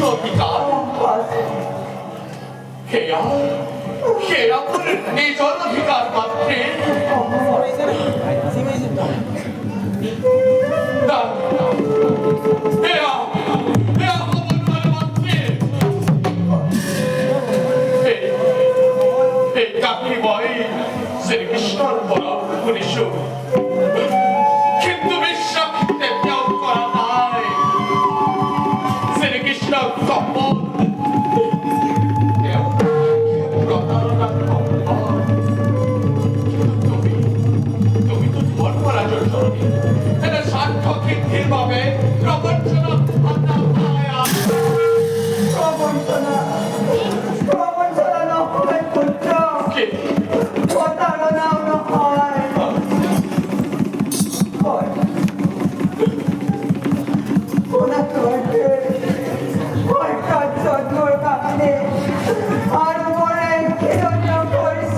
অধিকার হেয়া হেয়া করে নিজের অধিকার পাত্রে হেয়া হেয়া ভগবান মাত্রে এই কাকি বই শ্রীকৃষ্ণর বরং শুনিস কিন্তু বিশ্বাসে কেউ করা নাই শ্রীকৃষ্ণ কপল তুমি তো ধর্মরাজের সঙ্গে এটা সাক্ষ্য কীর্তির ভাবে প্রবঞ্চনা নহয় পুত্র প্রতারণা নহয় আর মনে কিরণ করিস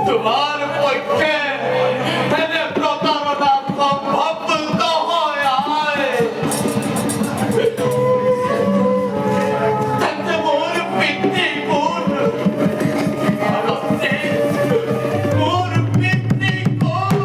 তোমার পক্ষে প্রতারণা সম্ভব হয় মোর পিতৃ গুণ মোর পিতৃ গুণ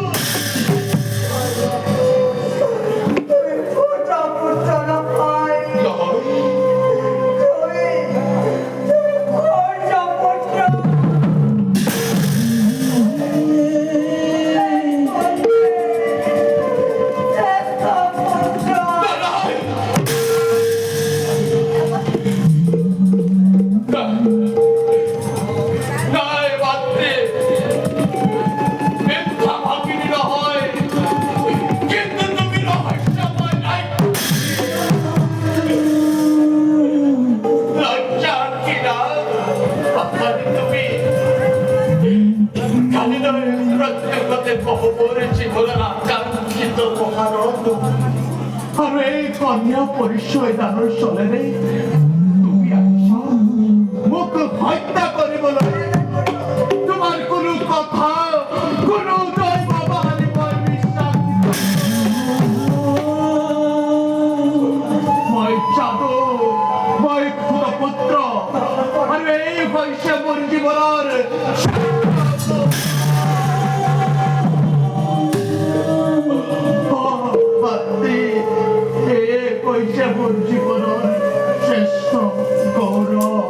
কন্যা পরিচয় দানোর চলে তুমি মুখ হত্যা করিব তোমার কোনো কথা কোনো দৈব বাণীর বিশ্বাস মই চাঁদো মই ক্ষুদপুত্র আর এই হইছে মোর জীবনের কইছে মোর জীবনের শ্রেষ্ঠ গৌরব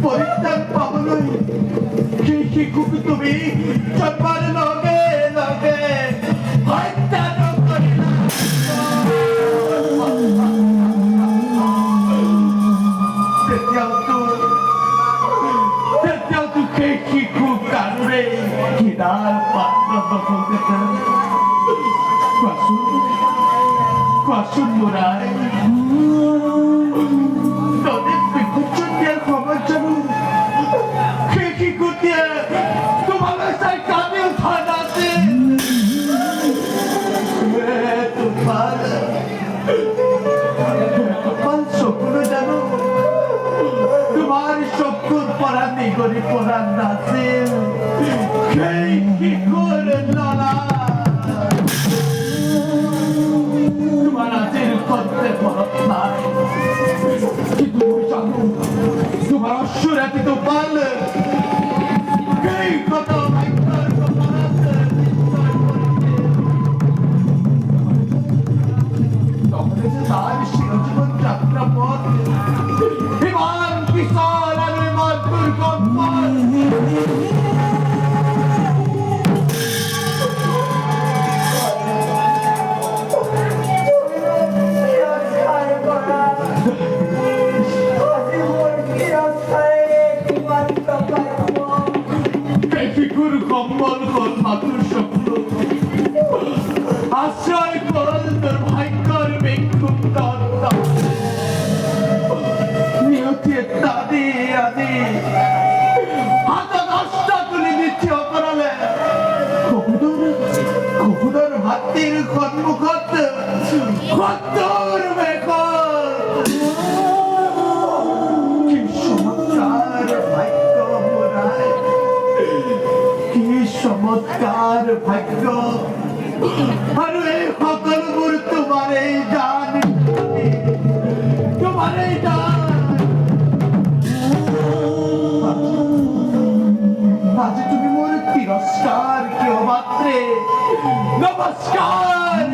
পরিত্যাগ পাবনই সেই শিশুক তুমি জন্মার লগে লগে হত্যা করিলা তেতিয়াও তো সেই শিশু কানুৰে খিদাৰ পাত্ৰ নথকাতে কোৱাচোন মোৰাই স্বপ্ন জানো তোমার চক্ষুর পরানি করে পরান নাছিল সেই কি করে লড়া তোমার আজের করতে পরত নাই কিন্তু জানো তোমার অশ্বরাতি তো পারল এই কথা ভাইকার কপালাতে তখন যে তার চিরজীবন যাত্রা পথ বিমান বিশাল আর বিমান দুর্গম পথ চিরস্থায়ী করা আজীবন চিরস্থায়ী একমাত্র কর্ম এই ফিকুর কম্বল কর মাতুর স্বপ্ন আশ্রয় কর তোর ভাগ্যর বিক্ষুব্ধ দত্ত নিয়তি দাদি আদি হাত নষ্ট তুলে দিচ্ছি অপরালে কবুদর হাতির সম্মুখত কত্তর বেকত কি চমৎকার ভাগ্য মোরায় কি চমৎকার ভাগ্য আর এই সকলবোৰ তোমাৰেই দান তোমাৰেই দান আজি তুমি মোৰ তিৰস্কাৰ কিয় মাত্ৰে নমস্কাৰ